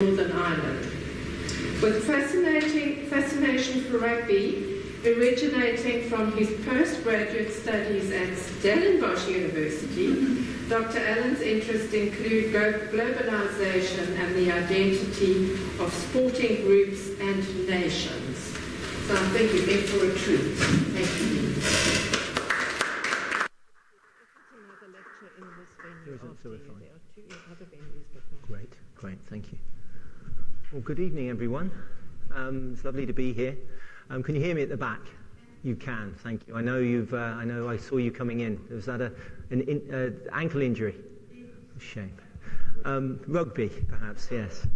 Northern Ireland. With fascination for rugby originating from his postgraduate studies at Stellenbosch University, Dr. Allen's interests include globalization and the identity of sporting groups and nations. So I think you're in for a treat. Thank you. Great, thank you. Well, good evening, everyone. It's lovely to be here. Can you hear me at the back? You can, thank you. I know I saw you coming in. Was that an ankle injury? Shame. Rugby, perhaps, yes.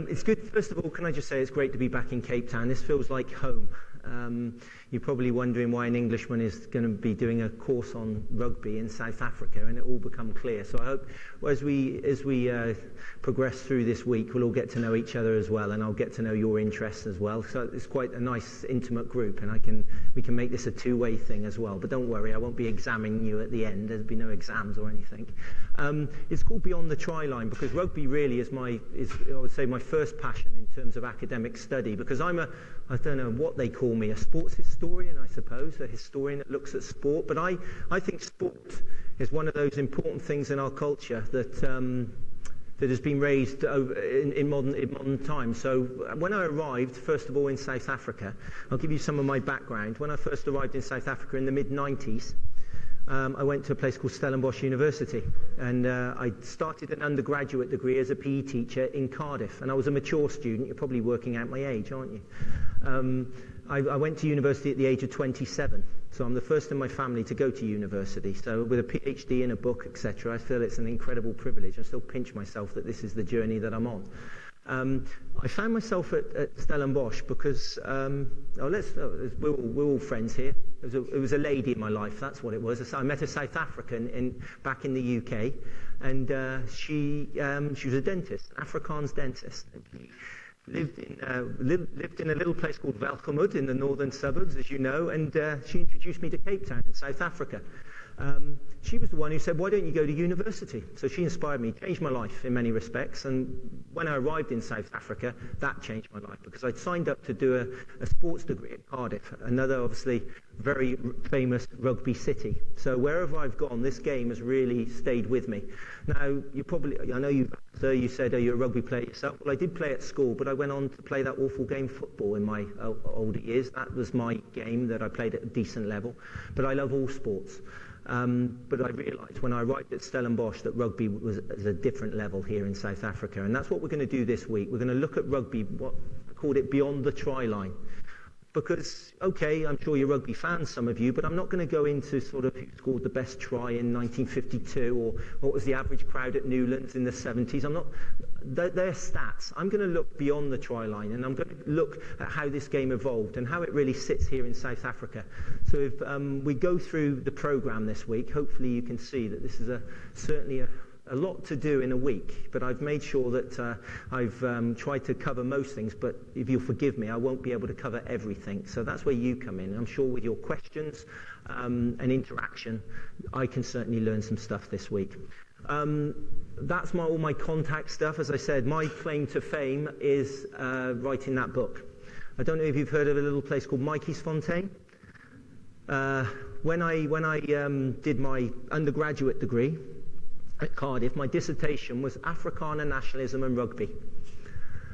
It's good. First of all, can I just say it's great to be back in Cape Town. This feels like home. You're probably wondering why an Englishman is going to be doing a course on rugby in South Africa, and it all become clear. So I hope as we progress through this week, we'll all get to know each other as well, and I'll get to know your interests as well. So it's quite a nice, intimate group, and we can make this a two-way thing as well. But don't worry, I won't be examining you at the end. There'll be no exams or anything. It's called Beyond the Try Line because rugby really is I would say my first passion in terms of academic study, because I don't know what they call me, a sports historian, I suppose, a historian that looks at sport. But I think sport is one of those important things in our culture that has been raised in modern times. So when I arrived, first of all, in South Africa, I'll give you some of my background. When I first arrived in South Africa in the mid-90s, I went to a place called Stellenbosch University, and I started an undergraduate degree as a PE teacher in Cardiff, and I was a mature student. You're probably working out my age, aren't you? I went to university at the age of 27, so I'm the first in my family to go to university. So with a PhD in a book, etc., I feel it's an incredible privilege. I still pinch myself that this is the journey that I'm on. I found myself at Stellenbosch because we're all friends here. It was a lady in my life, that's what it was. I met a South African back in the UK, and she was a dentist, an Afrikaans dentist. Lived in a little place called Welgemoed in the northern suburbs, as you know, and she introduced me to Cape Town in South Africa. She was the one who said, why don't you go to university? So she inspired me, changed my life in many respects, and when I arrived in South Africa, that changed my life, because I'd signed up to do a sports degree at Cardiff, another obviously very famous rugby city. So wherever I've gone, this game has really stayed with me. Now, I know you said, are you a rugby player yourself? Well, I did play at school, but I went on to play that awful game football in my older years. That was my game that I played at a decent level, but I love all sports. But I realised when I arrived at Stellenbosch that rugby was at a different level here in South Africa, and that's what we're going to do this week. We're going to look at rugby, what I called it Beyond the Try Line. Because, okay, I'm sure you're rugby fans, some of you, but I'm not going to go into sort of who scored the best try in 1952 or what was the average crowd at Newlands in the 70s. They're stats. I'm going to look beyond the try line, and I'm going to look at how this game evolved and how it really sits here in South Africa. So if we go through the programme this week, hopefully you can see that this is certainly a lot to do in a week, but I've made sure that I've tried to cover most things, but if you'll forgive me, I won't be able to cover everything. So that's where you come in. I'm sure with your questions and interaction, I can certainly learn some stuff this week. That's all my contact stuff. As I said, my claim to fame is writing that book. I don't know if you've heard of a little place called Mikey's Fontaine. When I did my undergraduate degree at Cardiff, my dissertation was Afrikaner nationalism and rugby.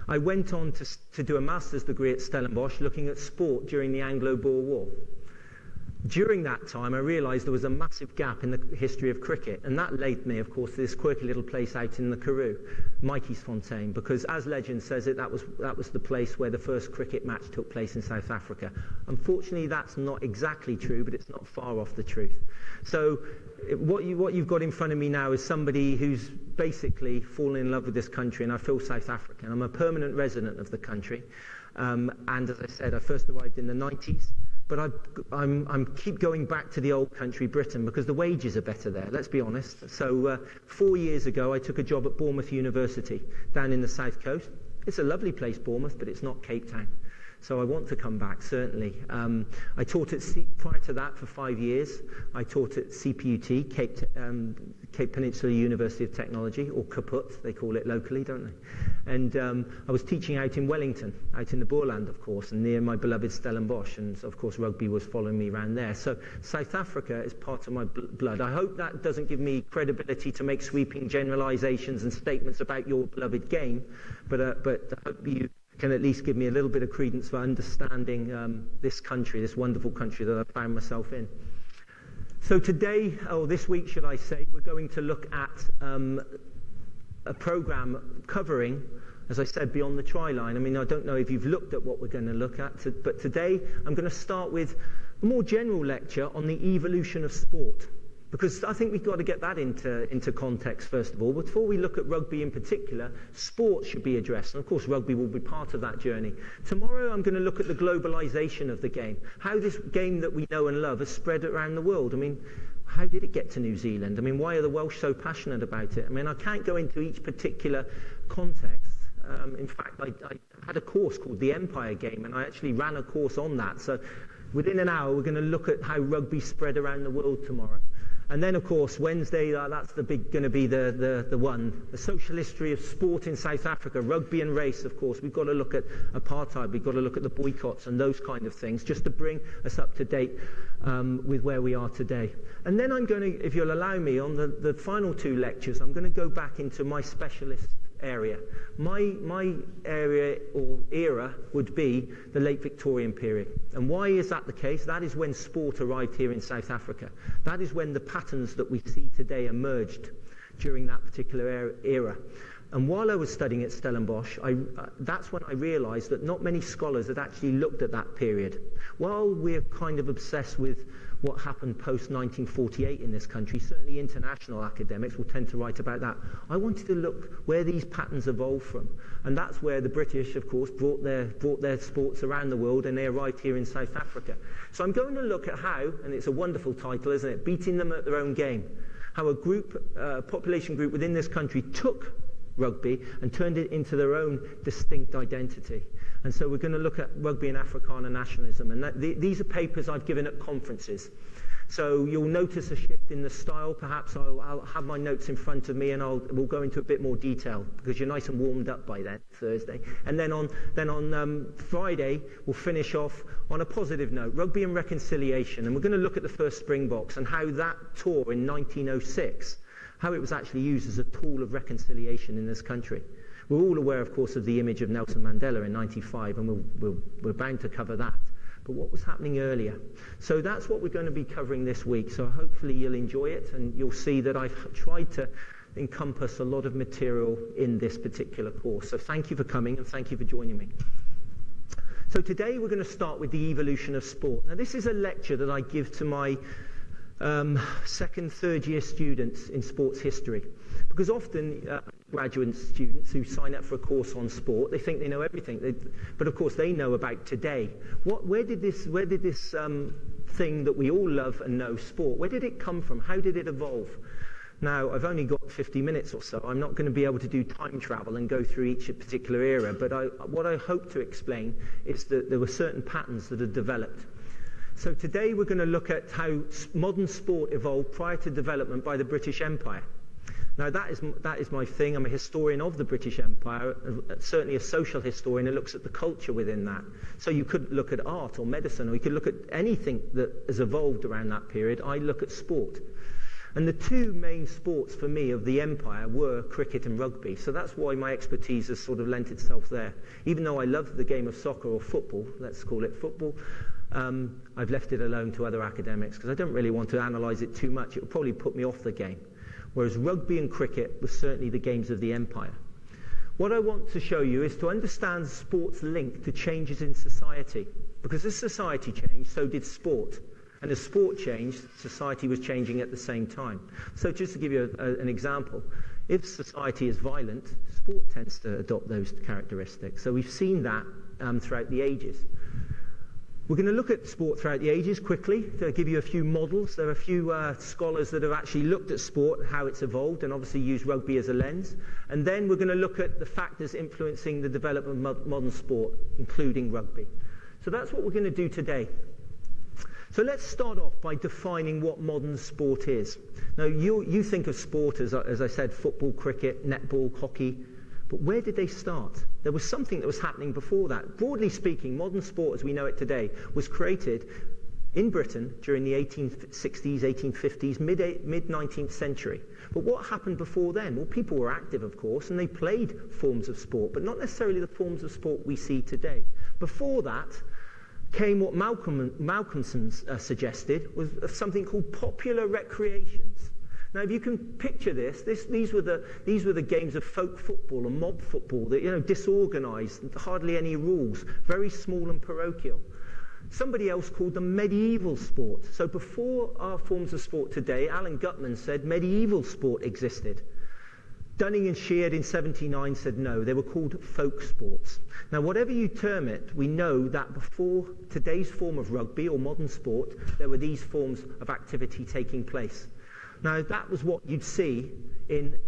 I went on to do a master's degree at Stellenbosch looking at sport during the Anglo-Boer War. During that time, I realised there was a massive gap in the history of cricket, and that led me, of course, to this quirky little place out in the Karoo, Mikey's Fontaine, because as legend says it, that was the place where the first cricket match took place in South Africa. Unfortunately, that's not exactly true, but it's not far off the truth. So what you've got in front of me now is somebody who's basically fallen in love with this country, and I feel South African. I'm a permanent resident of the country, and as I said, I first arrived in the 90s. But I'm keep going back to the old country, Britain, because the wages are better there, let's be honest. So 4 years ago, I took a job at Bournemouth University down in the south coast. It's a lovely place, Bournemouth, but it's not Cape Town. So I want to come back, certainly. I taught at prior to that for 5 years. I taught at CPUT, Cape Peninsula University of Technology, or Kaput, they call it locally, don't they? And I was teaching out in Wellington, out in the Boerland, of course, and near my beloved Stellenbosch. And, of course, rugby was following me around there. So South Africa is part of my blood. I hope that doesn't give me credibility to make sweeping generalizations and statements about your beloved game, but I hope you can at least give me a little bit of credence for understanding this country, this wonderful country that I found myself in. So today, or this week should I say, we're going to look at a program covering, as I said, beyond the try line. I mean, I don't know if you've looked at what we're going to look at, but today I'm going to start with a more general lecture on the evolution of sport. Because I think we've got to get that into context, first of all. Before we look at rugby in particular, sport should be addressed. And, of course, rugby will be part of that journey. Tomorrow, I'm going to look at the globalization of the game, how this game that we know and love has spread around the world. I mean, how did it get to New Zealand? I mean, why are the Welsh so passionate about it? I mean, I can't go into each particular context. In fact, I had a course called The Empire Game, and I actually ran a course on that. So within an hour, we're going to look at how rugby spread around the world tomorrow. And then, of course, Wednesday, that's going to be the one. The social history of sport in South Africa, rugby and race, of course. We've got to look at apartheid. We've got to look at the boycotts and those kind of things, just to bring us up to date with where we are today. And then I'm going to, if you'll allow me, on the final 2 lectures, I'm going to go back into my specialist area. My area or era would be the late Victorian period. And why is that the case? That is when sport arrived here in South Africa. That is when the patterns that we see today emerged during that particular era. And while I was studying at Stellenbosch, that's when I realized that not many scholars had actually looked at that period. While we're kind of obsessed with what happened post-1948 in this country, certainly international academics will tend to write about that. I wanted to look where these patterns evolved from. And that's where the British, of course, brought their sports around the world, and they arrived here in South Africa. So I'm going to look at how, and it's a wonderful title, isn't it? Beating them at their own game. How a population group within this country took rugby and turned it into their own distinct identity. And so we're going to look at rugby and Afrikaner nationalism. And these are papers I've given at conferences. So you'll notice a shift in the style. Perhaps I'll have my notes in front of me, and we'll go into a bit more detail because you're nice and warmed up by then, Thursday. And then on Friday, we'll finish off on a positive note, rugby and reconciliation. And we're going to look at the first Springboks and how that tour in 1906, how it was actually used as a tool of reconciliation in this country. We're all aware, of course, of the image of Nelson Mandela in 1995, and we're bound to cover that. But what was happening earlier? So that's what we're going to be covering this week. So hopefully you'll enjoy it, and you'll see that I've tried to encompass a lot of material in this particular course. So thank you for coming, and thank you for joining me. So today we're going to start with the evolution of sport. Now this is a lecture that I give to my second, third year students in sports history. Because often graduate students who sign up for a course on sport, they think they know everything. But of course they know about today. Where did this thing that we all love and know, sport, where did it come from? How did it evolve? Now, I've only got 50 minutes or so. I'm not going to be able to do time travel and go through each particular era. But what I hope to explain is that there were certain patterns that had developed. So today we're going to look at how modern sport evolved prior to development by the British Empire. Now that is my thing. I'm a historian of the British Empire, certainly a social historian who looks at the culture within that. So you could look at art or medicine, or you could look at anything that has evolved around that period. I look at sport. And the 2 main sports for me of the empire were cricket and rugby. So that's why my expertise has sort of lent itself there. Even though I love the game of soccer or football, let's call it football, I've left it alone to other academics because I don't really want to analyse it too much. It will probably put me off the game. Whereas rugby and cricket were certainly the games of the empire. What I want to show you is to understand sport's link to changes in society. Because as society changed, so did sport. And as sport changed, society was changing at the same time. So just to give you an example, if society is violent, sport tends to adopt those characteristics. So we've seen that throughout the ages. We're going to look at sport throughout the ages quickly to give you a few models. There are a few scholars that have actually looked at sport and how it's evolved, and obviously used rugby as a lens. And then we're going to look at the factors influencing the development of modern sport, including rugby. So that's what we're going to do today. So let's start off by defining what modern sport is. Now, you think of sport as I said, football, cricket, netball, hockey. But where did they start? There was something that was happening before that. Broadly speaking, modern sport as we know it today was created in Britain during the 1860s, 1850s, mid-19th century. But what happened before then? Well, people were active, of course, and they played forms of sport, but not necessarily the forms of sport we see today. Before that came what Malcolmson suggested was something called popular recreations. Now, if you can picture these were the games of folk football and mob football that, disorganised, hardly any rules, very small and parochial. Somebody else called them medieval sport. So before our forms of sport today, Alan Gutman said medieval sport existed. Dunning and Sheard in 1979 said no, they were called folk sports. Now, whatever you term it, we know that before today's form of rugby or modern sport, there were these forms of activity taking place. Now, that was what you'd see in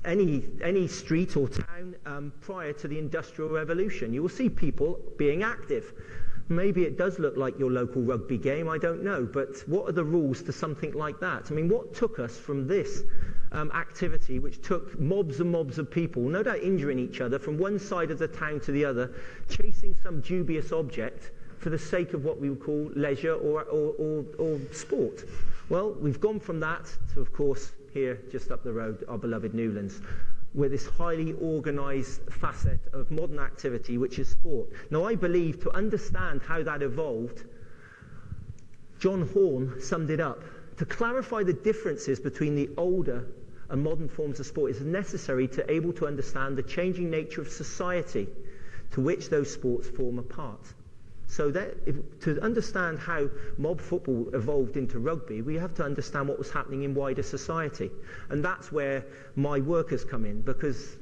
any street or town prior to the Industrial Revolution. You will see people being active. Maybe it does look like your local rugby game, I don't know, but what are the rules to something like that? I mean, what took us from this activity, which took mobs and mobs of people, no doubt injuring each other, from one side of the town to the other, chasing some dubious object for the sake of what we would call leisure or sport? Well, we've gone from that to, of course, here just up the road, our beloved Newlands, where this highly organised facet of modern activity, which is sport. Now, I believe to understand how that evolved, John Horne summed it up. To clarify the differences between the older and modern forms of sport is necessary to able to understand the changing nature of society to which those sports form a part. So to understand how mob football evolved into rugby, we have to understand what was happening in wider society. And that's where my work has come in, because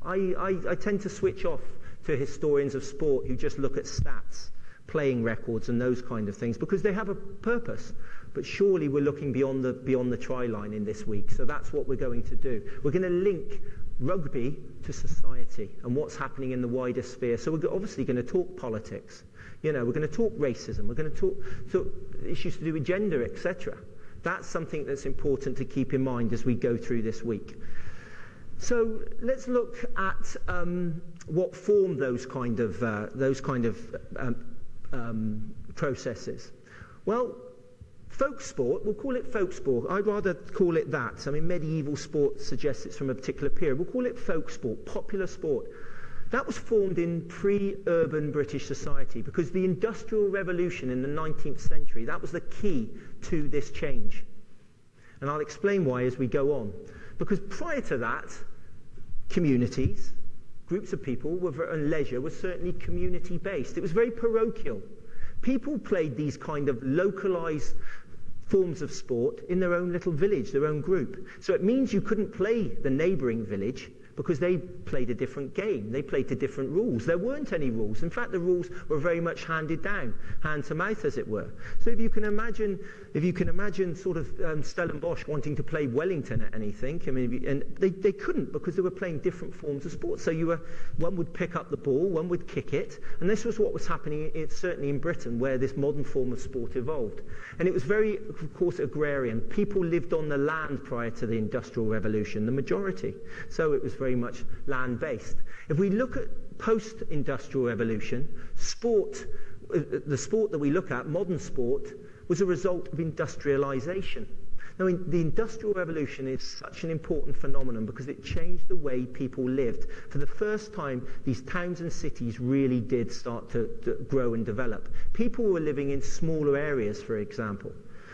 I tend to switch off to historians of sport who just look at stats, playing records and those kind of things, because they have a purpose. But surely we're looking beyond the try line in this week. So that's what we're going to do. We're going to link rugby to society and what's happening in the wider sphere. So we're obviously going to talk politics. We're going to talk racism. We're going to talk issues to do with gender, etc. That's something that's important to keep in mind as we go through this week. So let's look at what formed those kind of processes. Well, folk sport, we'll call it folk sport. I'd rather call it that. I mean, medieval sport suggests it's from a particular period. We'll call it folk sport, popular sport. That was formed in pre-urban British society because the Industrial Revolution in the 19th century, that was the key to this change. And I'll explain why as we go on. Because prior to that, communities, groups of people and leisure was certainly community-based. It was very parochial. People played these kind of localized forms of sport in their own little village, their own group. So it means you couldn't play the neighbouring village because they played a different game. They played to different rules. There weren't any rules. In fact, the rules were very much handed down, hand to mouth, as it were. So if you can imagine sort of Stellenbosch wanting to play Wellington at anything, I mean, and they couldn't because they were playing different forms of sport. So one would pick up the ball, one would kick it, and this was what was happening certainly in Britain, where this modern form of sport evolved. And it was very, of course, agrarian. People lived on the land prior to the Industrial Revolution, the majority. So it was very much land-based. If we look at post-Industrial Revolution, the sport that we look at, modern sport, was a result of industrialization. Now, the Industrial Revolution is such an important phenomenon because it changed the way people lived. For the first time, these towns and cities really did start to grow and develop. People were living in smaller areas, for example.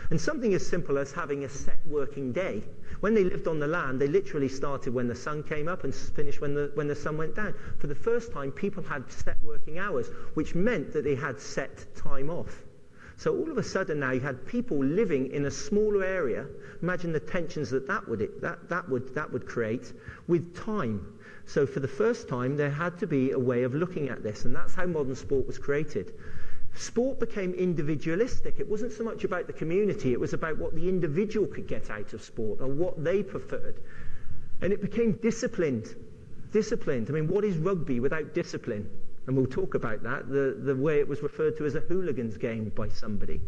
And something as simple as having a set working day. When they lived on the land, they literally started when the sun came up and finished when the sun went down. For the first time, people had set working hours, which meant that they had set time off. So all of a sudden now you had people living in a smaller area. Imagine the tensions that would create with time. So for the first time, there had to be a way of looking at this, and that's how modern sport was created. Sport became individualistic. It wasn't so much about the community, it was about what the individual could get out of sport and what they preferred. And it became disciplined. Disciplined. I mean, what is rugby without discipline? And we'll talk about that, the way it was referred to as a hooligan's game by somebody.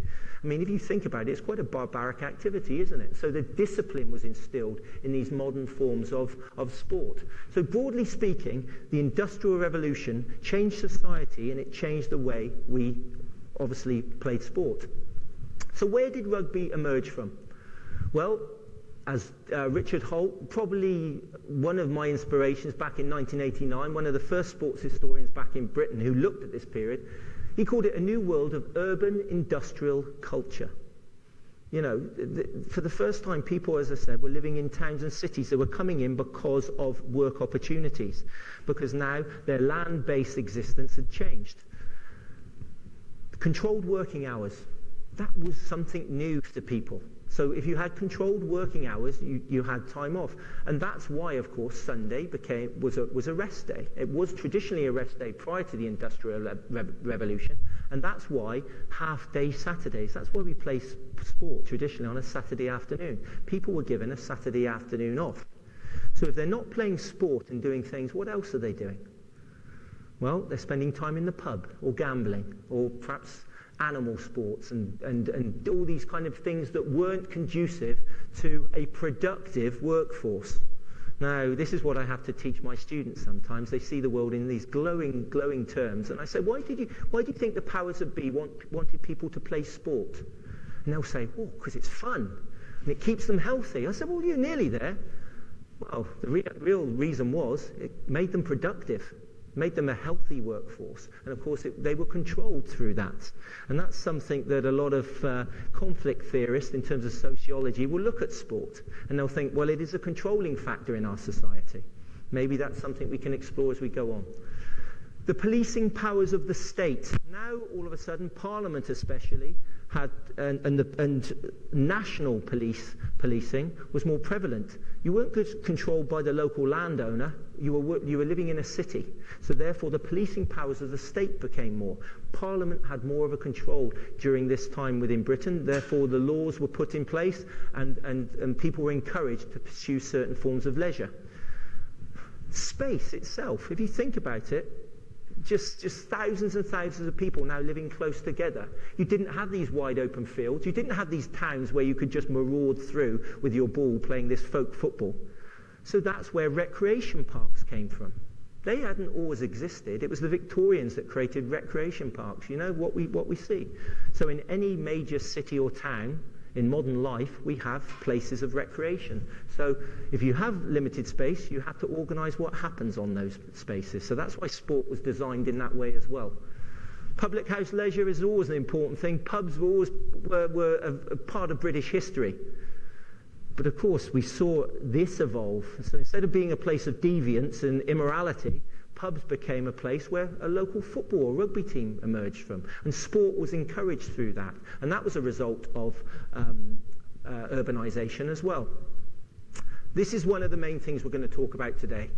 I mean, if you think about it, it's quite a barbaric activity, isn't it? So the discipline was instilled in these modern forms of sport. So broadly speaking, the Industrial Revolution changed society and it changed the way we obviously played sport. So where did rugby emerge from? Well, as Richard Holt, probably one of my inspirations back in 1989, one of the first sports historians back in Britain who looked at this period, he called it a new world of urban industrial culture. You know, for the first time, people, as I said, were living in towns and cities that were coming in because of work opportunities, because now their land-based existence had changed. Controlled working hours, that was something new to people. So if you had controlled working hours, you had time off. And that's why, of course, Sunday was a rest day. It was traditionally a rest day prior to the Industrial Revolution. And that's why half-day Saturdays, that's why we play sport traditionally on a Saturday afternoon. People were given a Saturday afternoon off. So if they're not playing sport and doing things, what else are they doing? Well, they're spending time in the pub or gambling or perhaps animal sports and all these kind of things that weren't conducive to a productive workforce. Now, this is what I have to teach my students sometimes. They see the world in these glowing terms. And I say, why do you think the powers that be wanted people to play sport? And they'll say, oh, because it's fun. And it keeps them healthy. I said, well, you're nearly there. Well, the real reason was it made them productive. Made them a healthy workforce. And of course, they were controlled through that. And that's something that a lot of conflict theorists in terms of sociology will look at sport. And they'll think, well, it is a controlling factor in our society. Maybe that's something we can explore as we go on. The policing powers of the state. Now, all of a sudden, Parliament especially, had and national policing was more prevalent. You weren't controlled by the local landowner. You were living in a city. So therefore, the policing powers of the state became more. Parliament had more of a control during this time within Britain. Therefore, the laws were put in place, and people were encouraged to pursue certain forms of leisure. Space itself, if you think about it, just thousands and thousands of people now living close together. You didn't have these wide open fields. You didn't have these towns where you could just maraud through with your ball playing this folk football. So that's where recreation parks came from. They hadn't always existed. It was the Victorians that created recreation parks. You know, what we see. So in any major city or town, in modern life, we have places of recreation. So if you have limited space, you have to organise what happens on those spaces. So that's why sport was designed in that way as well. Public house leisure is always an important thing. Pubs were a part of British history. But of course, we saw this evolve. So instead of being a place of deviance and immorality, pubs became a place where a local football or rugby team emerged from. And sport was encouraged through that. And that was a result of urbanisation as well. This is one of the main things we're going to talk about today.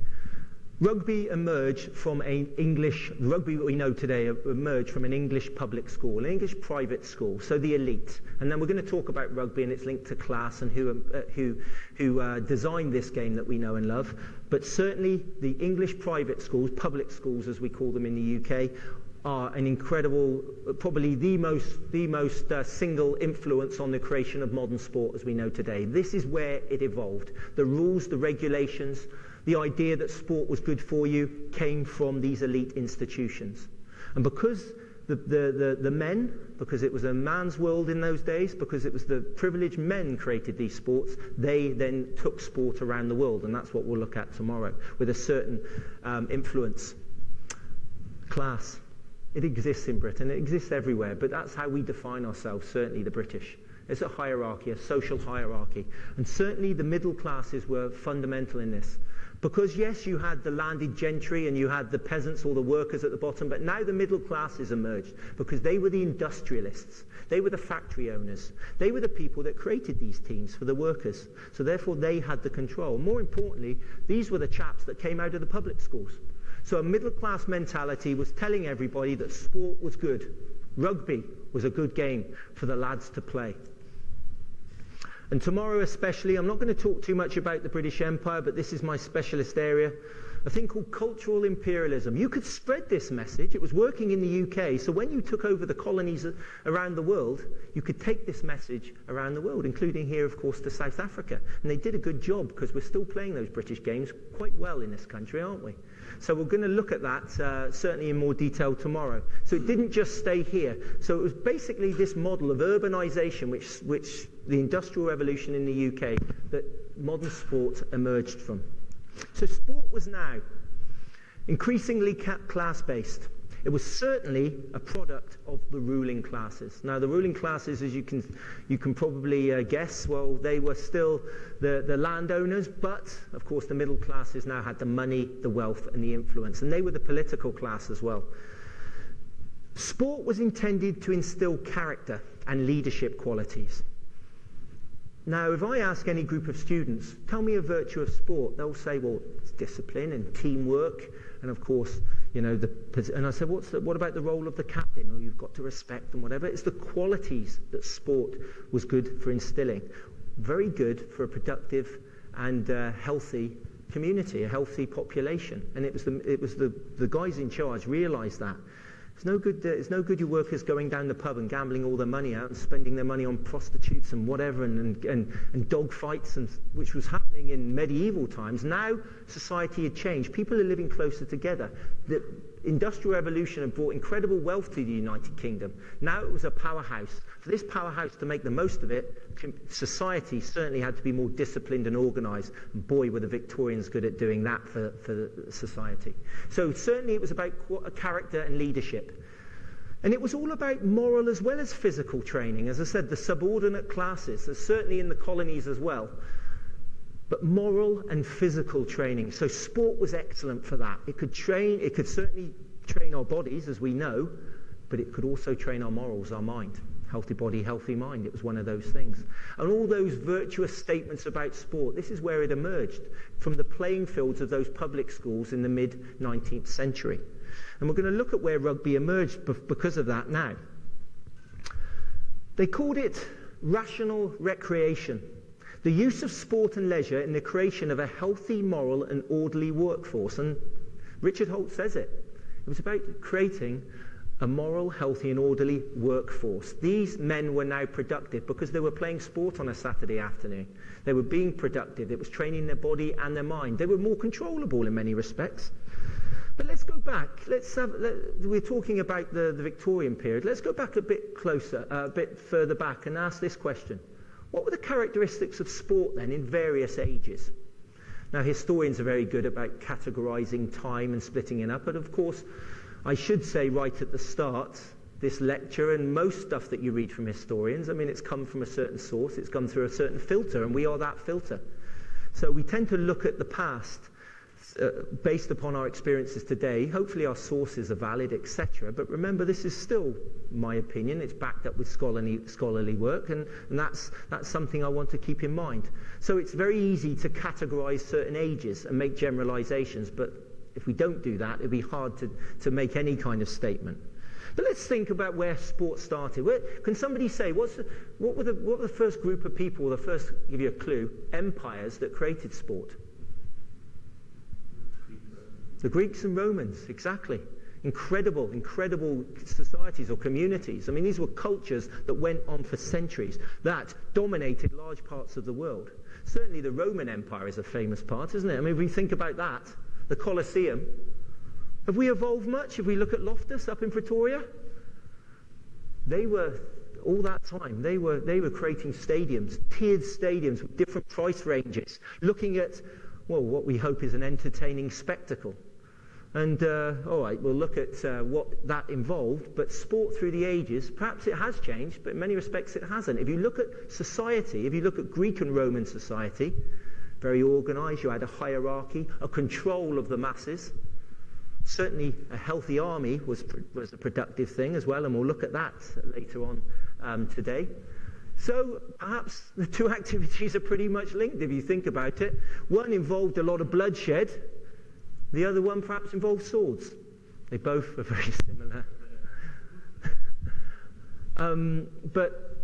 Rugby emerged from rugby that we know today emerged from an English public school, an English private school, so the elite. And then we're going to talk about rugby and its link to class and who designed this game that we know and love. But certainly the English private schools, public schools as we call them in the UK, are an incredible, probably the most single influence on the creation of modern sport as we know today. This is where it evolved. The rules, the regulations, the idea that sport was good for you came from these elite institutions. And because the men, because it was a man's world in those days, because it was the privileged men created these sports, they then took sport around the world. And that's what we'll look at tomorrow, with a certain influence. Class. It exists in Britain. It exists everywhere. But that's how we define ourselves, certainly the British. It's a hierarchy, a social hierarchy. And certainly the middle classes were fundamental in this. Because, yes, you had the landed gentry and you had the peasants or the workers at the bottom, but now the middle classes emerged because they were the industrialists. They were the factory owners. They were the people that created these teams for the workers. So therefore, they had the control. More importantly, these were the chaps that came out of the public schools. So a middle-class mentality was telling everybody that sport was good. Rugby was a good game for the lads to play. And tomorrow especially, I'm not going to talk too much about the British Empire, but this is my specialist area, a thing called cultural imperialism. You could spread this message. It was working in the UK, so when you took over the colonies around the world, you could take this message around the world, including here, of course, to South Africa. And they did a good job, because we're still playing those British games quite well in this country, aren't we? So we're going to look at that certainly in more detail tomorrow. So it didn't just stay here. So it was basically this model of urbanisation, which the Industrial Revolution in the UK, that modern sport emerged from. So sport was now increasingly class-based. It was certainly a product of the ruling classes. Now, the ruling classes, as you can probably guess, well, they were still the landowners, but, of course, the middle classes now had the money, the wealth, and the influence, and they were the political class as well. Sport was intended to instill character and leadership qualities. Now, if I ask any group of students, tell me a virtue of sport, they'll say, well, it's discipline and teamwork, and of course, you know, and I said, what about the role of the captain? Or you've got to respect and whatever. It's the qualities that sport was good for instilling. Very good for a productive and healthy community, a healthy population. And it was the guys in charge realised that. It's no good your workers going down the pub and gambling all their money out and spending their money on prostitutes and whatever and dog fights, which was happening in medieval times. Now society had changed. People are living closer together. The Industrial Revolution had brought incredible wealth to the United Kingdom. Now it was a powerhouse. For this powerhouse to make the most of it, society certainly had to be more disciplined and organised. And boy, were the Victorians good at doing that for society. So certainly it was about character and leadership. And it was all about moral as well as physical training. As I said, the subordinate classes, certainly in the colonies as well. But moral and physical training. So sport was excellent for that. It could certainly train our bodies, as we know, but it could also train our morals, our mind. Healthy body, healthy mind. It was one of those things. And all those virtuous statements about sport, this is where it emerged, from the playing fields of those public schools in the mid-19th century. And we're going to look at where rugby emerged because of that now. They called it rational recreation. The use of sport and leisure in the creation of a healthy, moral and orderly workforce. And Richard Holt says it. It was about creating a moral, healthy and orderly workforce. These men were now productive because they were playing sport on a Saturday afternoon. They were being productive. It was training their body and their mind. They were more controllable in many respects. But let's go back. We're talking about the Victorian period. Let's go back a bit closer, a bit further back and ask this question. What were the characteristics of sport then in various ages? Now, historians are very good about categorising time and splitting it up, but of course, I should say right at the start, this lecture and most stuff that you read from historians, I mean, it's come from a certain source, it's come through a certain filter, and we are that filter. So we tend to look at the past based upon our experiences today. Hopefully our sources are valid, etc. But remember, this is still my opinion. It's backed up with scholarly work, and that's something I want to keep in mind. So it's very easy to categorise certain ages and make generalisations, but if we don't do that, it'd be hard to make any kind of statement. But let's think about where sport started. Can somebody say, what were the first group of people, the first, give you a clue, empires that created sport? The Greeks and Romans, exactly. Incredible societies or communities. I mean, these were cultures that went on for centuries, that dominated large parts of the world. Certainly the Roman Empire is a famous part, isn't it? I mean, if we think about that, the Colosseum, have we evolved much? If we look at Loftus up in Pretoria, they were, all that time, they were creating stadiums, tiered stadiums with different price ranges, looking at, well, what we hope is an entertaining spectacle. And, all right, we'll look at what that involved, but sport through the ages, perhaps it has changed, but in many respects it hasn't. If you look at society, if you look at Greek and Roman society, very organised, you had a hierarchy, a control of the masses. Certainly a healthy army was a productive thing as well, and we'll look at that later on today. So perhaps the two activities are pretty much linked if you think about it. One involved a lot of bloodshed. The other one perhaps involved swords. They both were very similar. But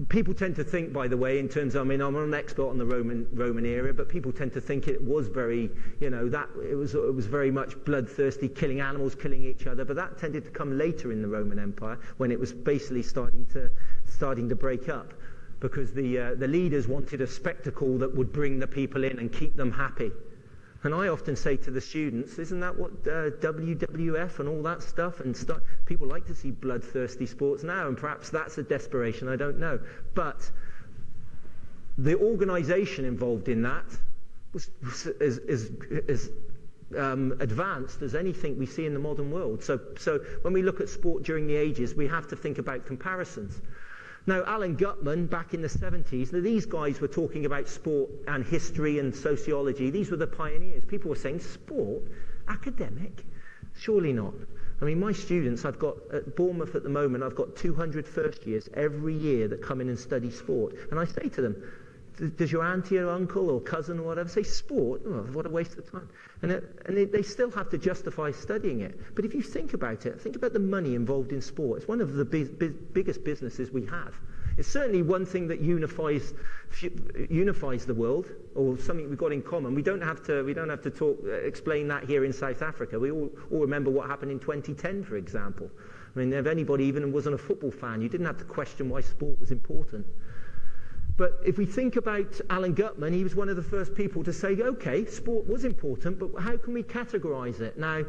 people tend to think, by the way, in terms of, I mean, I'm not an expert on the Roman era, but people tend to think it was very, that it was very much bloodthirsty, killing animals, killing each other. But that tended to come later in the Roman Empire, when it was basically starting to break up, because the leaders wanted a spectacle that would bring the people in and keep them happy. And I often say to the students, isn't that what WWF and all that stuff? And people like to see bloodthirsty sports now, and perhaps that's a desperation, I don't know. But the organisation involved in that was as advanced as anything we see in the modern world. So when we look at sport during the ages, we have to think about comparisons. Now, Alan Gutman, back in the 70s, these guys were talking about sport and history and sociology. These were the pioneers. People were saying, sport? Academic? Surely not. I mean, my students, I've got, at Bournemouth at the moment, I've got 200 first years every year that come in and study sport. And I say to them, does your auntie or uncle or cousin or whatever say sport? Oh, what a waste of time. And they still have to justify studying it. But if you think about it, think about the money involved in sport. It's one of the biggest businesses we have. It's certainly one thing that unifies the world, or something we've got in common. We don't have to explain that here in South Africa. We all remember what happened in 2010, for example. I mean, if anybody even wasn't a football fan, you didn't have to question why sport was important. But if we think about Alan Gutman, he was one of the first people to say, okay, sport was important, but how can we categorise it? Now,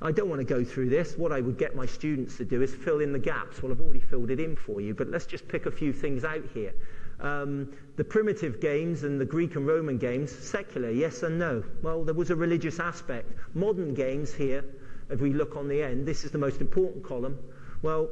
I don't want to go through this. What I would get my students to do is fill in the gaps. Well, I've already filled it in for you, but let's just pick a few things out here. The primitive games and the Greek and Roman games, secular, yes and no. Well, there was a religious aspect. Modern games here, if we look on the end, this is the most important column. Well,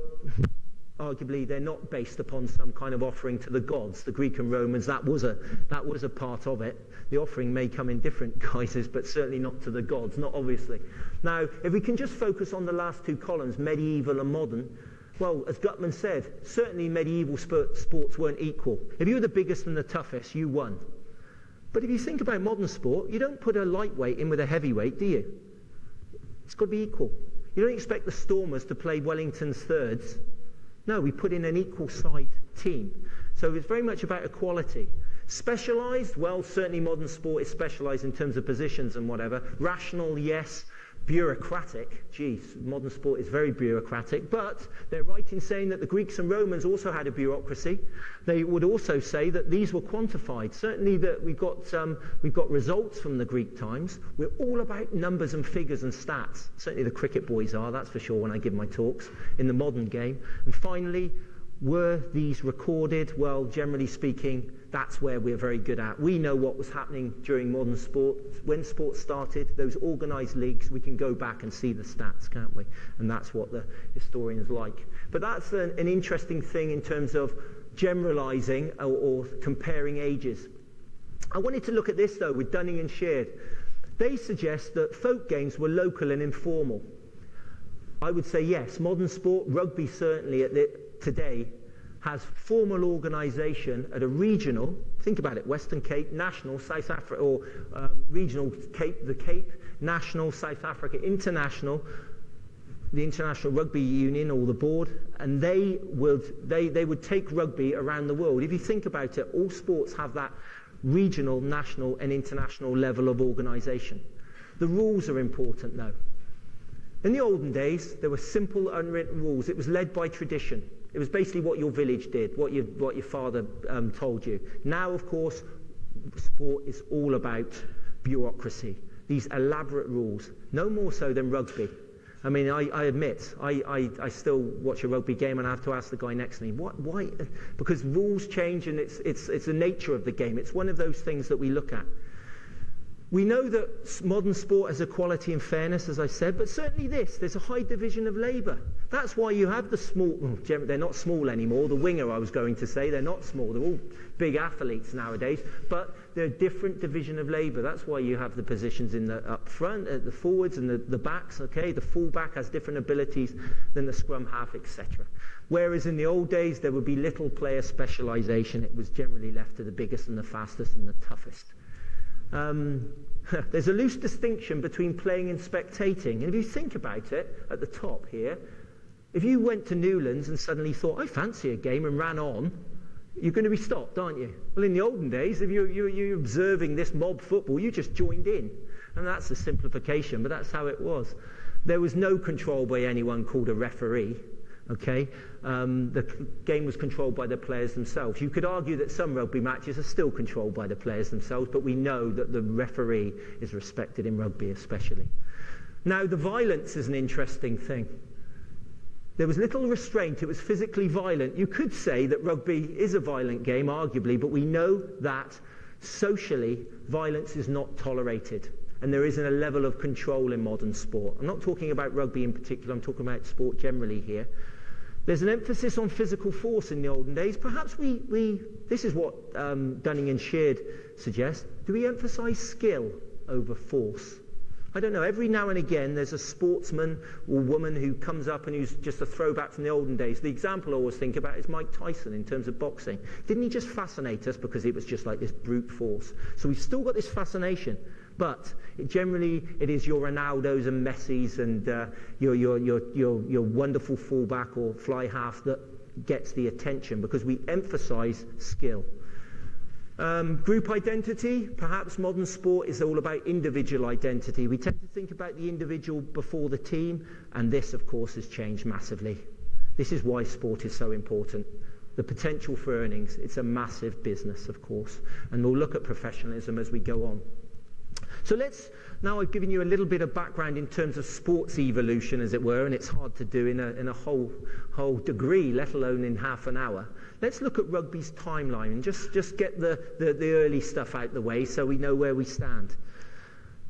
arguably they're not based upon some kind of offering to the gods. The Greek and Romans, that was a part of it. The offering may come in different guises, but certainly not to the gods, not obviously. Now, if we can just focus on the last two columns, medieval and modern, well, as Gutman said, certainly medieval sports weren't equal. If you were the biggest and the toughest, you won. But if you think about modern sport, you don't put a lightweight in with a heavyweight, do you? It's got to be equal. You don't expect the Stormers to play Wellington's thirds. No, we put in an equal side team. So it's very much about equality. Specialised? Well, certainly modern sport is specialised in terms of positions and whatever. Rational? Yes. Bureaucratic? Geez, modern sport is very bureaucratic. But they're right in saying that the Greeks and Romans also had a bureaucracy. They would also say that these were quantified. Certainly that we've got results from the Greek times. We're all about numbers and figures and stats. Certainly the cricket boys are, that's for sure, when I give my talks in the modern game. And finally, were these recorded? Well, generally speaking, that's where we're very good at. We know what was happening during modern sport. When sport started, those organised leagues, we can go back and see the stats, can't we? And that's what the historians like. But that's an interesting thing in terms of generalising or comparing ages. I wanted to look at this, though, with Dunning and Sheard. They suggest that folk games were local and informal. I would say yes. Modern sport, rugby certainly today, has formal organisation at a regional, think about it, Western Cape, national, South Africa, or regional Cape, the Cape, national, South Africa, international, the International Rugby Union or the board, and they would take rugby around the world. If you think about it, all sports have that regional, national and international level of organisation. The rules are important though. In the olden days, there were simple unwritten rules. It was led by tradition. It was basically what your village did, what your father told you. Now, of course, sport is all about bureaucracy, these elaborate rules, no more so than rugby. I mean, I admit, I still watch a rugby game and I have to ask the guy next to me, why? Because rules change and it's the nature of the game. It's one of those things that we look at. We know that modern sport has equality and fairness, as I said, but certainly there's a high division of labour. That's why you have the small, they're not small anymore, the winger I was going to say, they're not small, they're all big athletes nowadays, but they're a different division of labour. That's why you have the positions in the up front, the forwards and the backs, okay? The full-back has different abilities than the scrum half, etc. Whereas in the old days, there would be little player specialisation. It was generally left to the biggest and the fastest and the toughest. There's a loose distinction between playing and spectating. And if you think about it, at the top here, If you went to Newlands and suddenly thought, I fancy a game, and ran on, you're going to be stopped, aren't you? Well, in the olden days, if you're observing this mob football, you just joined in. And that's a simplification, but that's how it was. There was no control by anyone called a referee. Okay, the game was controlled by the players themselves. You could argue that some rugby matches are still controlled by the players themselves, but we know that the referee is respected in rugby especially. Now, the violence is an interesting thing. There was little restraint. It was physically violent. You could say that rugby is a violent game, arguably, but we know that socially, violence is not tolerated. And there isn't a level of control in modern sport. I'm not talking about rugby in particular. I'm talking about sport generally here. There's an emphasis on physical force in the olden days. Perhaps this is what Dunning and Sheard suggests. Do we emphasize skill over force? I don't know. Every now and again, there's a sportsman or woman who comes up and who's just a throwback from the olden days. The example I always think about is Mike Tyson in terms of boxing. Didn't he just fascinate us because it was just like this brute force? So we've still got this fascination. But generally, it is your Ronaldos and Messis and your wonderful fullback or fly half that gets the attention because we emphasize skill. Group identity, perhaps modern sport is all about individual identity. We tend to think about the individual before the team, and this, of course, has changed massively. This is why sport is so important. The potential for earnings, it's a massive business, of course, and we'll look at professionalism as we go on. So now I've given you a little bit of background in terms of sports evolution, as it were, and it's hard to do in a whole degree, let alone in half an hour. Let's look at rugby's timeline and just get the early stuff out the way so we know where we stand.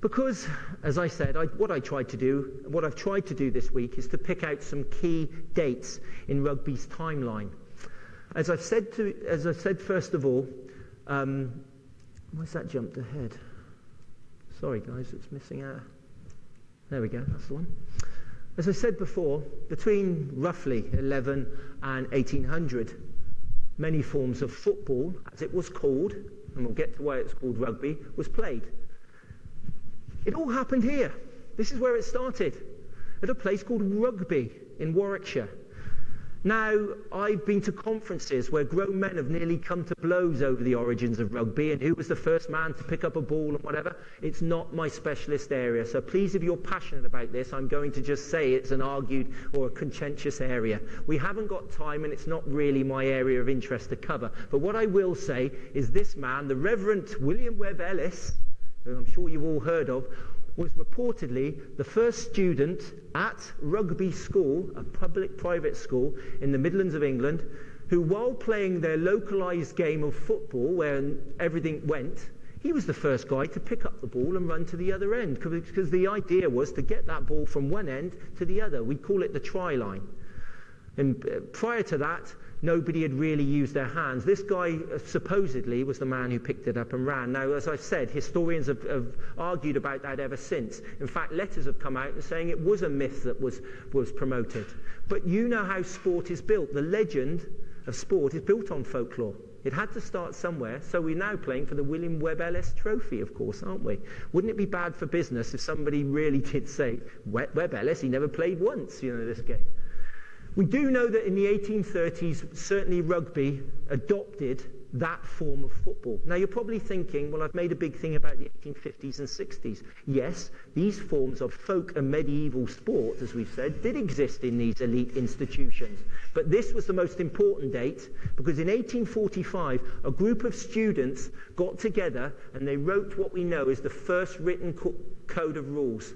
Because, as I said, what I've tried to do this week is to pick out some key dates in rugby's timeline. As I've said first of all, where's that jumped ahead? Sorry guys, it's missing out. There we go, that's the one. As I said before, between roughly 11 and 1800, many forms of football, as it was called, and we'll get to why it's called rugby, was played. It all happened here. This is where it started, at a place called Rugby in Warwickshire. Now, I've been to conferences where grown men have nearly come to blows over the origins of rugby and who was the first man to pick up a ball and whatever. It's not my specialist area. So please, if you're passionate about this, I'm going to just say it's an argued or a contentious area. We haven't got time and it's not really my area of interest to cover. But what I will say is this man, the Reverend William Webb Ellis, who I'm sure you've all heard of, was reportedly the first student at Rugby School, a public private school in the Midlands of England, who while playing their localised game of football where everything went, he was the first guy to pick up the ball and run to the other end because the idea was to get that ball from one end to the other. We'd call it the try line. And prior to that, nobody had really used their hands. This guy supposedly was the man who picked it up and ran. Now, as I've said, historians have argued about that ever since. In fact, letters have come out and saying it was a myth that was promoted. But you know how sport is built. The legend of sport is built on folklore. It had to start somewhere, so we're now playing for the William Webb Ellis Trophy, of course, aren't we? Wouldn't it be bad for business if somebody really did say, Webb Ellis, he never played once, this game? We do know that in the 1830s, certainly rugby adopted that form of football. Now, you're probably thinking, well, I've made a big thing about the 1850s and 60s. Yes, these forms of folk and medieval sport, as we've said, did exist in these elite institutions. But this was the most important date, because in 1845, a group of students got together and they wrote what we know is the first written code of rules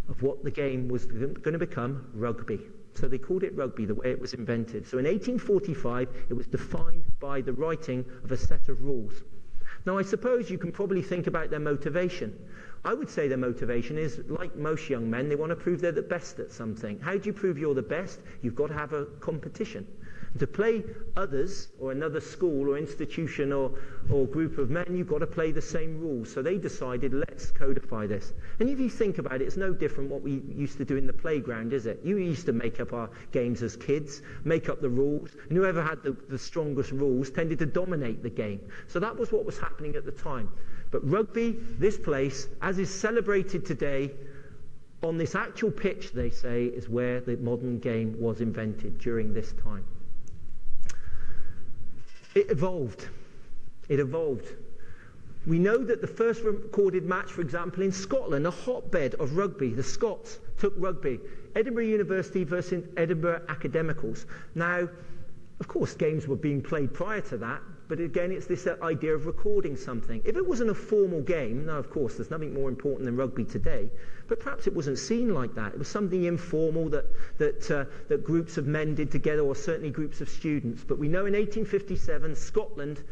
of what the game was going to become, rugby. So they called it rugby, the way it was invented. So in 1845, it was defined by the writing of a set of rules. Now, I suppose you can probably think about their motivation. I would say their motivation is, like most young men, they want to prove they're the best at something. How do you prove you're the best? You've got to have a competition. And to play others, or another school or institution or group of men, you've got to play the same rules. So they decided, let's codify this. And if you think about it, it's no different what we used to do in the playground, is it? You used to make up our games as kids, make up the rules, and whoever had the strongest rules tended to dominate the game. So that was what was happening at the time. But rugby, this place, as is celebrated today, on this actual pitch, they say, is where the modern game was invented during this time. It evolved. It evolved. We know that the first recorded match, for example, in Scotland, a hotbed of rugby, the Scots took rugby. Edinburgh University versus Edinburgh Academicals. Now, of course, games were being played prior to that, but again, it's this idea of recording something. If it wasn't a formal game, now, of course, there's nothing more important than rugby today, but perhaps it wasn't seen like that. It was something informal that groups of men did together, or certainly groups of students. But we know in 1857, Scotland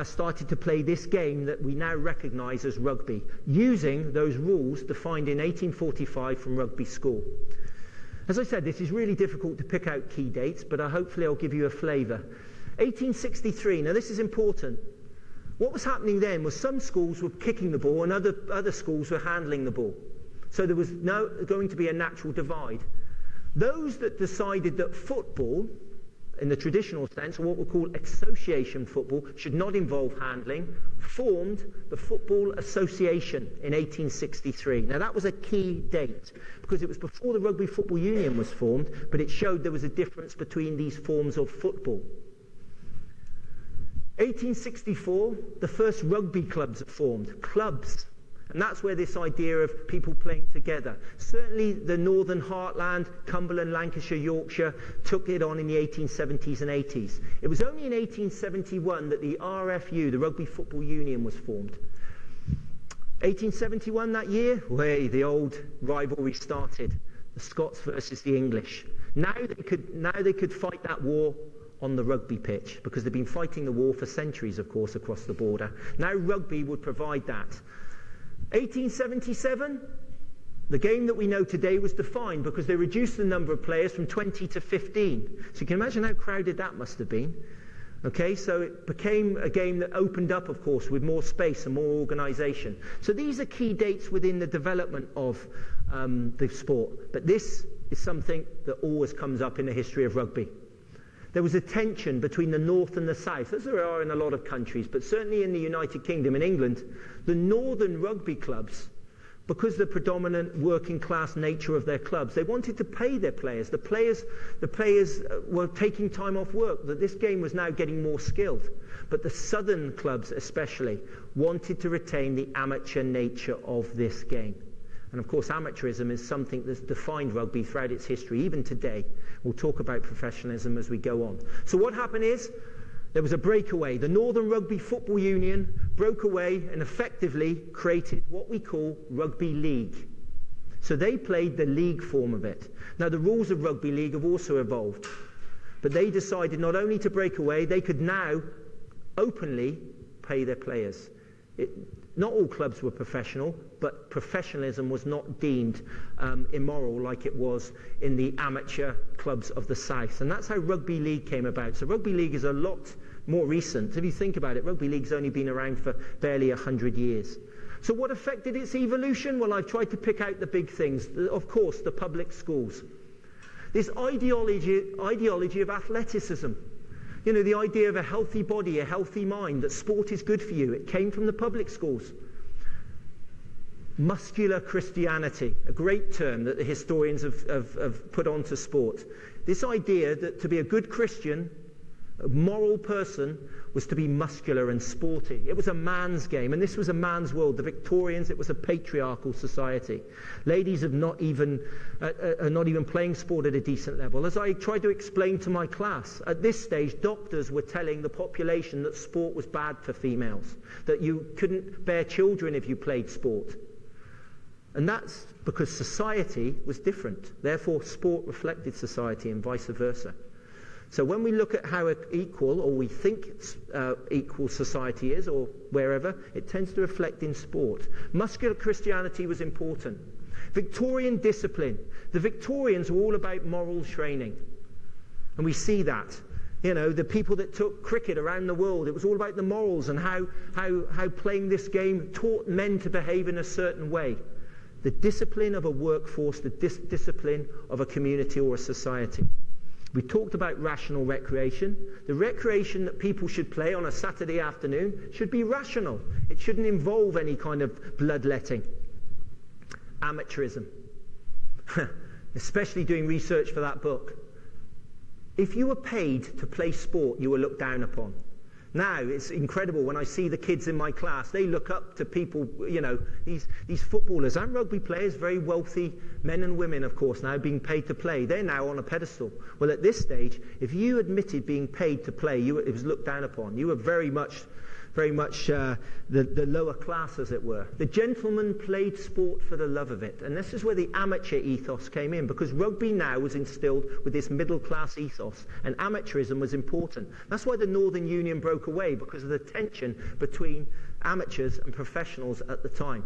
started to play this game that we now recognise as rugby, using those rules defined in 1845 from rugby school. As I said, this is really difficult to pick out key dates, but hopefully I'll give you a flavour. 1863, now this is important. What was happening then was some schools were kicking the ball and other schools were handling the ball. So there was going to be a natural divide. Those that decided that football, in the traditional sense, or what we call association football, should not involve handling, formed the Football Association in 1863. Now that was a key date, because it was before the Rugby Football Union was formed, but it showed there was a difference between these forms of football. 1864, the first rugby clubs are formed. Clubs. And that's where this idea of people playing together. Certainly the Northern Heartland, Cumberland, Lancashire, Yorkshire, took it on in the 1870s and 80s. It was only in 1871 that the RFU, the Rugby Football Union, was formed. 1871, that year, the old rivalry started. The Scots versus the English. Now they could fight that war on the rugby pitch, because they've been fighting the war for centuries, of course, across the border. Now rugby would provide that. 1877, the game that we know today was defined because they reduced the number of players from 20 to 15. So you can imagine how crowded that must have been. Okay, so it became a game that opened up, of course, with more space and more organisation. So these are key dates within the development of the sport. But this is something that always comes up in the history of rugby. There was a tension between the North and the South, as there are in a lot of countries, but certainly in the United Kingdom, in England, the northern rugby clubs, because of the predominant working class nature of their clubs, they wanted to pay their players. The players were taking time off work, that this game was now getting more skilled. But the southern clubs especially wanted to retain the amateur nature of this game. And of course, amateurism is something that's defined rugby throughout its history, even today. We'll talk about professionalism as we go on. So what happened is, there was a breakaway. The Northern Rugby Football Union broke away and effectively created what we call rugby league. So they played the league form of it. Now the rules of rugby league have also evolved. But they decided not only to break away, they could now openly pay their players. Not all clubs were professional, but professionalism was not deemed immoral like it was in the amateur clubs of the South. And that's how rugby league came about. So rugby league is a lot more recent. If you think about it, rugby league's only been around for barely 100 years. So what affected its evolution? Well, I've tried to pick out the big things. Of course, the public schools. This ideology of athleticism. You know, the idea of a healthy body, a healthy mind, that sport is good for you. It came from the public schools. Muscular Christianity, a great term that the historians have put onto sport. This idea that to be a good Christian, a moral person, was to be muscular and sporty. It was a man's game, and this was a man's world. The Victorians, it was a patriarchal society. Ladies are not even playing sport at a decent level. As I tried to explain to my class, at this stage, doctors were telling the population that sport was bad for females, that you couldn't bear children if you played sport. And that's because society was different. Therefore, sport reflected society and vice versa. So when we look at how equal, or we think equal society is, or wherever, it tends to reflect in sport. Muscular Christianity was important. Victorian discipline. The Victorians were all about moral training. And we see that. You know, the people that took cricket around the world, it was all about the morals and how playing this game taught men to behave in a certain way. The discipline of a workforce, the discipline of a community or a society. We talked about rational recreation. The recreation that people should play on a Saturday afternoon should be rational. It shouldn't involve any kind of bloodletting. Amateurism. especially doing research for that book. If you were paid to play sport, you were looked down upon. Now, it's incredible when I see the kids in my class, they look up to people, these footballers and rugby players, very wealthy men and women, of course, now being paid to play. They're now on a pedestal. Well, at this stage, if you admitted being paid to play, it was looked down upon. You were very much the lower class, as it were. The gentleman played sport for the love of it. And this is where the amateur ethos came in, because rugby now was instilled with this middle class ethos, and amateurism was important. That's why the Northern Union broke away, because of the tension between amateurs and professionals at the time.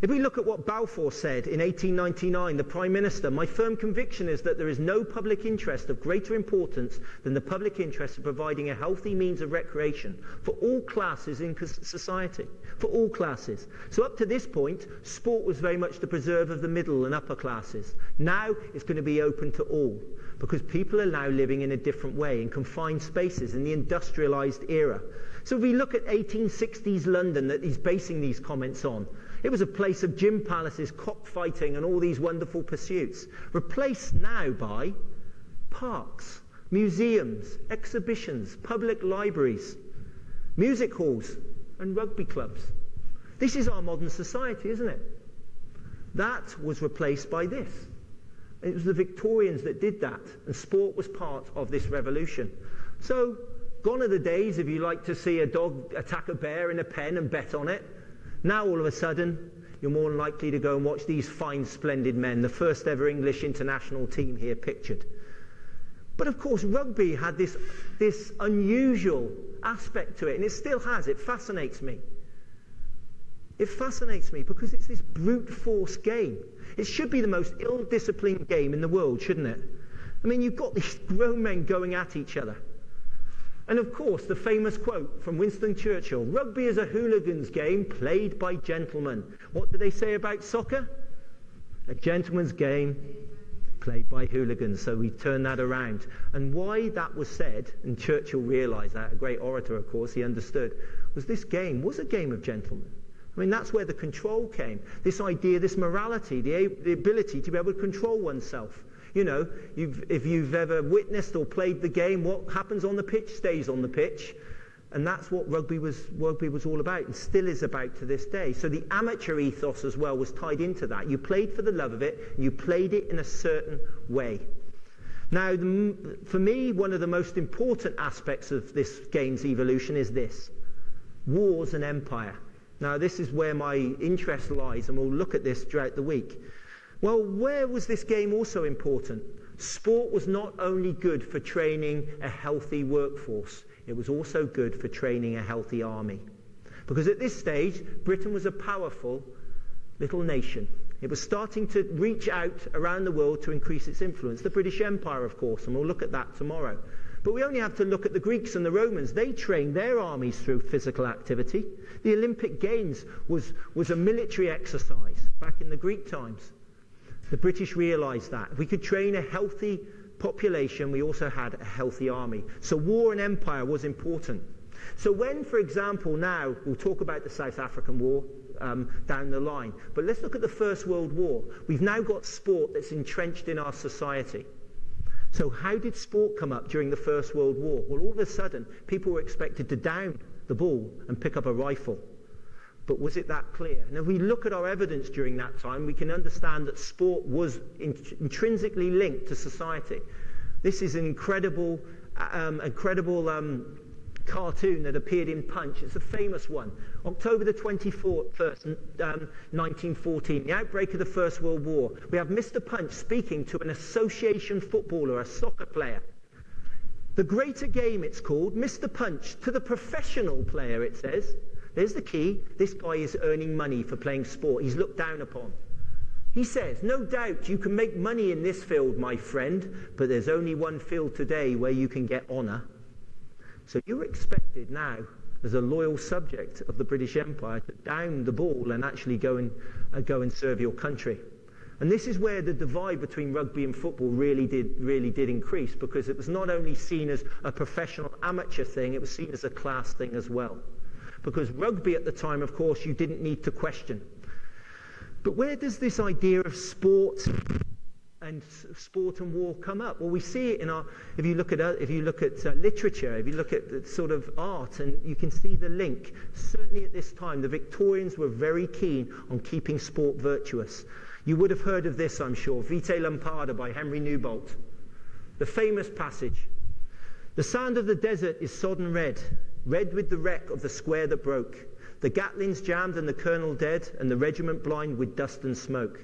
If we look at what Balfour said in 1899, the Prime Minister, my firm conviction is that there is no public interest of greater importance than the public interest of providing a healthy means of recreation for all classes in society, for all classes. So up to this point, sport was very much the preserve of the middle and upper classes. Now it's going to be open to all, because people are now living in a different way, in confined spaces, in the industrialised era. So if we look at 1860s London that he's basing these comments on, it was a place of gym palaces, cockfighting, and all these wonderful pursuits, replaced now by parks, museums, exhibitions, public libraries, music halls, and rugby clubs. This is our modern society, isn't it? That was replaced by this. It was the Victorians that did that, and sport was part of this revolution. So, gone are the days if you like to see a dog attack a bear in a pen and bet on it. Now, all of a sudden, you're more likely to go and watch these fine, splendid men, the first ever English international team here pictured. But of course, rugby had this unusual aspect to it, and it still has. It fascinates me. It fascinates me because it's this brute force game. It should be the most ill-disciplined game in the world, shouldn't it? I mean, you've got these grown men going at each other. And of course, the famous quote from Winston Churchill, rugby is a hooligan's game played by gentlemen. What do they say about soccer? A gentleman's game played by hooligans. So we turn that around. And why that was said, and Churchill realised that, a great orator, of course, he understood, was this game was a game of gentlemen. I mean, that's where the control came. This idea, this morality, the ability to be able to control oneself. You know, if you've ever witnessed or played the game, what happens on the pitch stays on the pitch. And that's what rugby was all about, and still is about to this day. So the amateur ethos as well was tied into that. You played for the love of it, and you played it in a certain way. Now, for me, one of the most important aspects of this game's evolution is this: wars and empire. Now, this is where my interest lies, and we'll look at this throughout the week. Well, where was this game also important? Sport was not only good for training a healthy workforce, it was also good for training a healthy army. Because at this stage, Britain was a powerful little nation. It was starting to reach out around the world to increase its influence. The British Empire, of course, and we'll look at that tomorrow. But we only have to look at the Greeks and the Romans. They trained their armies through physical activity. The Olympic Games was a military exercise back in the Greek times. The British realised that. If we could train a healthy population, we also had a healthy army. So war and empire was important. So when, for example, now, we'll talk about the South African War down the line, but let's look at the First World War. We've now got sport that's entrenched in our society. So how did sport come up during the First World War? Well, all of a sudden, people were expected to down the ball and pick up a rifle. But was it that clear? And if we look at our evidence during that time, we can understand that sport was intrinsically linked to society. This is an incredible cartoon that appeared in Punch. It's a famous one. October the 21st, 1914, the outbreak of the First World War. We have Mr. Punch speaking to an association footballer, a soccer player. The greater game, it's called. Mr. Punch to the professional player, it says. There's the key. This guy is earning money for playing sport. He's looked down upon. He says, no doubt you can make money in this field, my friend, but there's only one field today where you can get honour. So you're expected now, as a loyal subject of the British Empire, to down the ball and actually go and serve your country. And this is where the divide between rugby and football really did increase, because it was not only seen as a professional amateur thing, it was seen as a class thing as well. Because rugby at the time, of course, you didn't need to question. But where does this idea of sport and war come up? Well, we see it if you look at literature, if you look at sort of art, and you can see the link. Certainly at this time, the Victorians were very keen on keeping sport virtuous. You would have heard of this, I'm sure, Vitae Lampada by Henry Newbolt. The famous passage. The sand of the desert is sodden red, red with the wreck of the square that broke. The Gatlings jammed and the colonel dead, and the regiment blind with dust and smoke.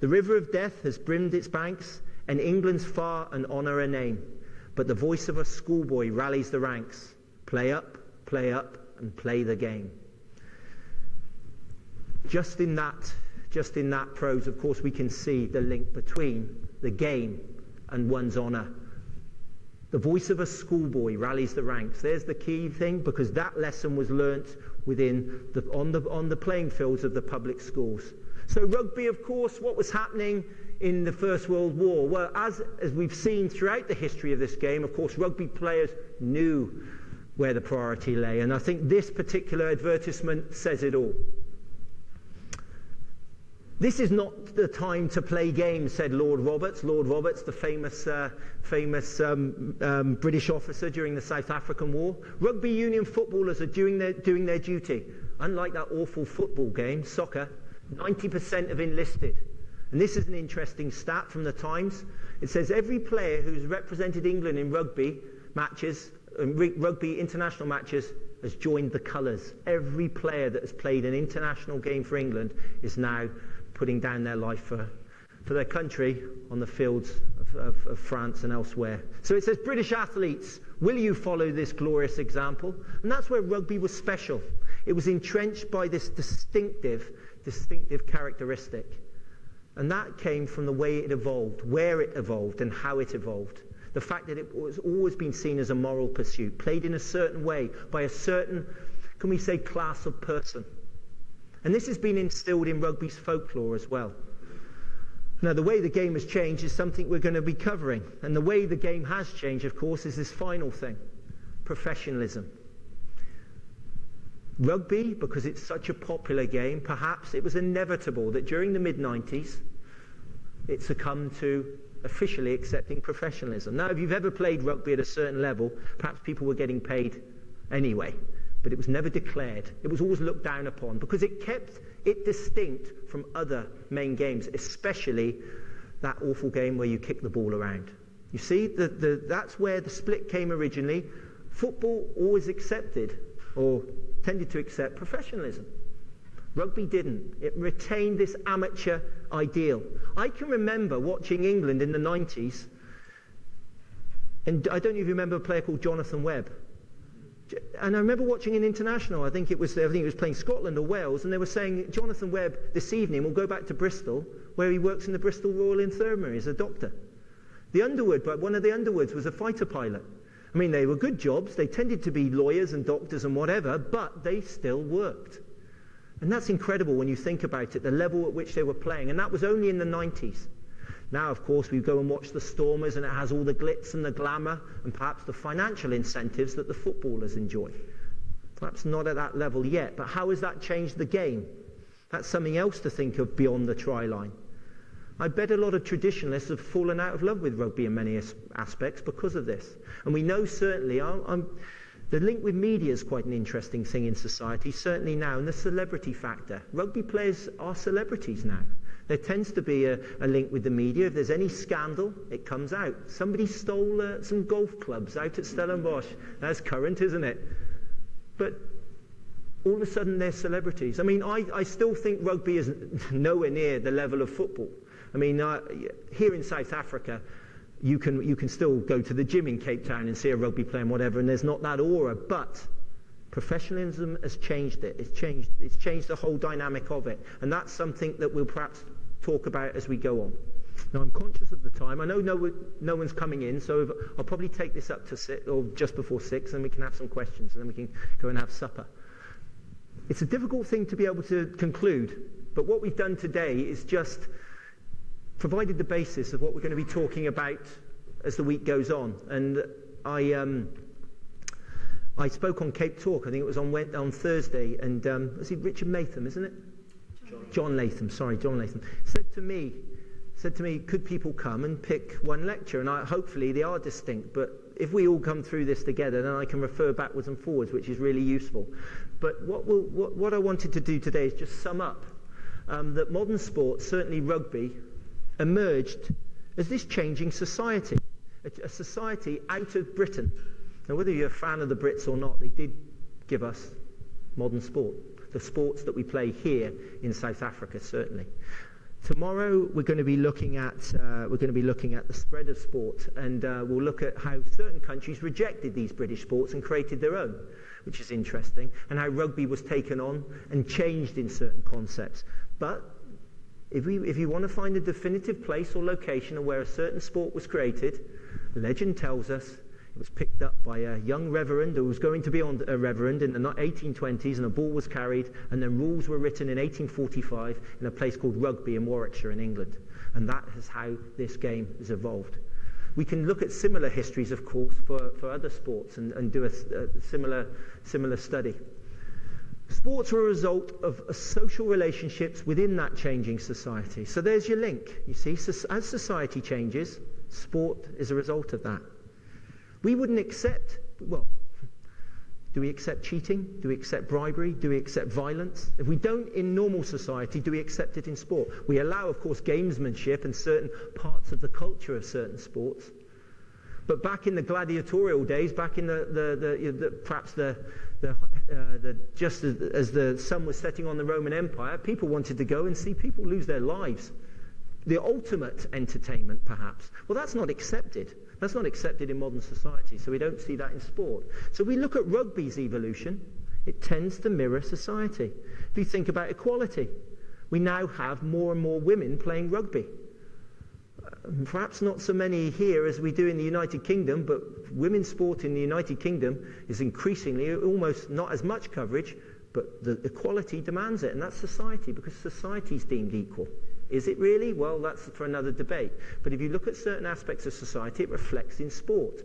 The river of death has brimmed its banks, and England's far and honour a name. But the voice of a schoolboy rallies the ranks. Play up, and play the game. Just in that prose, of course, we can see the link between the game and one's honour. The voice of a schoolboy rallies the ranks. There's the key thing, because that lesson was learnt on the playing fields of the public schools. So rugby, of course, what was happening in the First World War? Well, as we've seen throughout the history of this game, of course, rugby players knew where the priority lay. And I think this particular advertisement says it all. This is not the time to play games, said Lord Roberts. Lord Roberts, the famous British officer during the South African War. Rugby union footballers are doing their duty. Unlike that awful football game, soccer, 90% have enlisted. And this is an interesting stat from the Times. It says every player who's represented England in rugby matches, rugby international matches, has joined the colours. Every player that has played an international game for England is now putting down their life for their country on the fields of France and elsewhere. So it says, British athletes, will you follow this glorious example? And that's where rugby was special. It was entrenched by this distinctive characteristic. And that came from the way it evolved, where it evolved, and how it evolved. The fact that it was always been seen as a moral pursuit, played in a certain way by a certain, can we say, class of person. And this has been instilled in rugby's folklore as well. Now, the way the game has changed is something we're going to be covering. And the way the game has changed, of course, is this final thing, professionalism. Rugby, because it's such a popular game, perhaps it was inevitable that during the mid-90s, it succumbed to officially accepting professionalism. Now, if you've ever played rugby at a certain level, perhaps people were getting paid anyway. But it was never declared. It was always looked down upon because it kept it distinct from other main games, especially that awful game where you kick the ball around. You see, that's where the split came originally. Football always accepted, or tended to accept, professionalism. Rugby didn't. It retained this amateur ideal. I can remember watching England in the 90s, and I don't even remember a player called Jonathan Webb. And I remember watching an international, I think it was playing Scotland or Wales, and they were saying, Jonathan Webb this evening will go back to Bristol, where he works in the Bristol Royal Infirmary as a doctor. One of the Underwoods was a fighter pilot. I mean, they were good jobs, they tended to be lawyers and doctors and whatever, but they still worked. And that's incredible when you think about it, the level at which they were playing, and that was only in the 90s. Now, of course, we go and watch the Stormers, and it has all the glitz and the glamour and perhaps the financial incentives that the footballers enjoy. Perhaps not at that level yet, but how has that changed the game? That's something else to think of beyond the try line. I bet a lot of traditionalists have fallen out of love with rugby in many aspects because of this. And we know certainly, the link with media is quite an interesting thing in society, certainly now, and the celebrity factor. Rugby players are celebrities now. There tends to be a link with the media. If there's any scandal, it comes out. Somebody stole some golf clubs out at Stellenbosch. That's current, isn't it? But all of a sudden, they're celebrities. I mean, I still think rugby is nowhere near the level of football. I mean, here in South Africa, you can still go to the gym in Cape Town and see a rugby player and whatever, and there's not that aura. But professionalism has changed it. It's changed the whole dynamic of it. And that's something that we'll perhaps talk about as we go on. Now, I'm conscious of the time. I know no one's coming in, so I'll probably take this up to 6 or just before 6, and we can have some questions, and then we can go and have supper. It's a difficult thing to be able to conclude, but what we've done today is just provided the basis of what we're going to be talking about as the week goes on. And I spoke on Cape Talk, I think it was on Thursday, and was it Richard Matham, isn't it? John Latham, said to me, could people come and pick one lecture? And hopefully they are distinct, but if we all come through this together, then I can refer backwards and forwards, which is really useful. But what I wanted to do today is just sum up that modern sport, certainly rugby, emerged as this changing society, a society out of Britain. Now, whether you're a fan of the Brits or not, they did give us modern sport, the sports that we play here in South Africa, certainly. Tomorrow we're going to be looking at the spread of sport, and we'll look at how certain countries rejected these British sports and created their own, which is interesting, and how rugby was taken on and changed in certain concepts. But if you want to find a definitive place or location of where a certain sport was created, legend tells us it was picked up by a young reverend who was going to be a reverend in the 1820s, and a ball was carried, and then rules were written in 1845 in a place called Rugby in Warwickshire in England. And that is how this game has evolved. We can look at similar histories, of course, for other sports and do a similar study. Sports are a result of social relationships within that changing society. So there's your link. You see, as society changes, sport is a result of that. We wouldn't accept, do we accept cheating? Do we accept bribery? Do we accept violence? If we don't in normal society, do we accept it in sport? We allow, of course, gamesmanship and certain parts of the culture of certain sports. But back in the gladiatorial days, back in just as the sun was setting on the Roman Empire, people wanted to go and see people lose their lives. The ultimate entertainment, perhaps. Well, that's not accepted. That's not accepted in modern society, so we don't see that in sport. So we look at rugby's evolution. It tends to mirror society. If you think about equality, we now have more and more women playing rugby. Perhaps not so many here as we do in the United Kingdom, but women's sport in the United Kingdom is increasingly almost not as much coverage, but the equality demands it, and that's society, because society is deemed equal. Is it really? Well, that's for another debate. But if you look at certain aspects of society, it reflects in sport.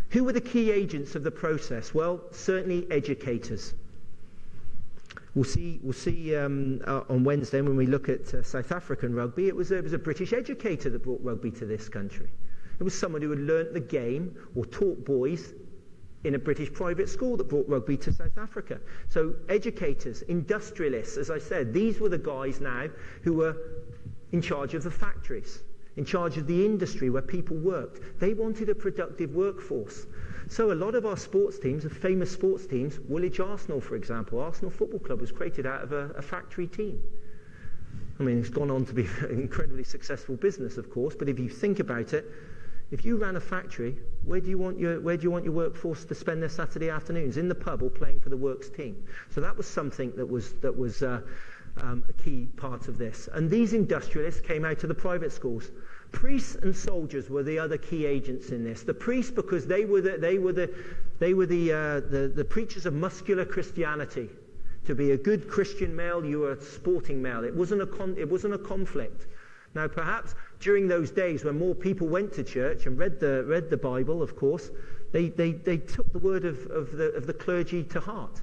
Who were the key agents of the process? Well, certainly educators. We'll see on Wednesday when we look at South African rugby, it was a British educator that brought rugby to this country. It was someone who had learnt the game or taught boys in a British private school that brought rugby to South Africa. So educators, industrialists, as I said, these were the guys now who were in charge of the factories, in charge of the industry where people worked. They wanted a productive workforce. So a lot of our sports teams, of famous sports teams, Woolwich Arsenal, for example, Arsenal Football Club was created out of a factory team. I mean, it's gone on to be an incredibly successful business, of course, but if you think about it, if you ran a factory, where do you want your workforce to spend their Saturday afternoons? In the pub or playing for the works team? So that was something that was a key part of this. And these industrialists came out of the private schools. Priests and soldiers were the other key agents in this. The priests, because they were the preachers of muscular Christianity. To be a good Christian male, you were a sporting male. It wasn't a conflict. Now, perhaps during those days when more people went to church and read the Bible, of course, they took the word of the clergy to heart.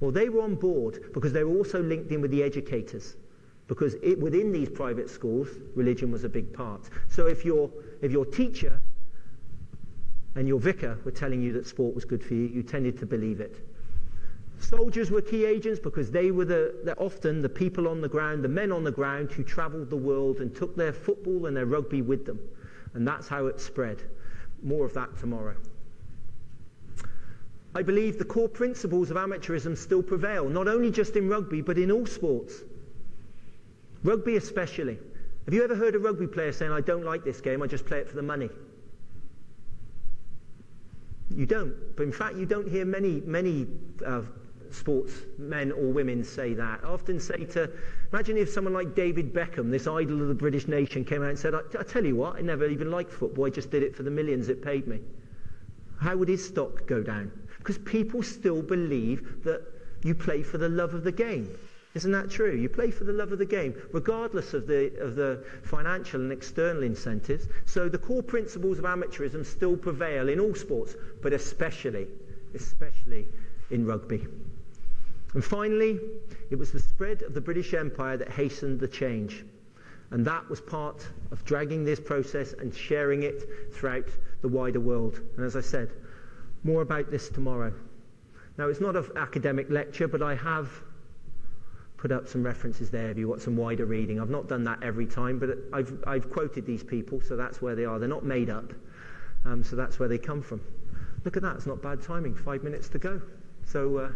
Well, they were on board because they were also linked in with the educators. Because within these private schools, religion was a big part. So if your teacher and your vicar were telling you that sport was good for you, you tended to believe it. Soldiers were key agents because they were often the people on the ground, the men on the ground who travelled the world and took their football and their rugby with them. And that's how it spread. More of that tomorrow. I believe the core principles of amateurism still prevail, not only just in rugby, but in all sports. Rugby especially. Have you ever heard a rugby player saying, I don't like this game, I just play it for the money? You don't. But in fact, you don't hear many sportsmen or women say that. I often say imagine if someone like David Beckham, this idol of the British nation, came out and said, I tell you what, I never even liked football, I just did it for the millions it paid me. How would his stock go down? Because people still believe that you play for the love of the game. Isn't that true? You play for the love of the game, regardless of the financial and external incentives. So the core principles of amateurism still prevail in all sports, but especially in rugby. And finally, it was the spread of the British Empire that hastened the change. And that was part of dragging this process and sharing it throughout the wider world. And as I said, more about this tomorrow. Now, it's not an academic lecture, but I have put up some references there if you want some wider reading. I've not done that every time, but I've quoted these people, so that's where they are. They're not made up, so that's where they come from. Look at that, it's not bad timing, 5 minutes to go. So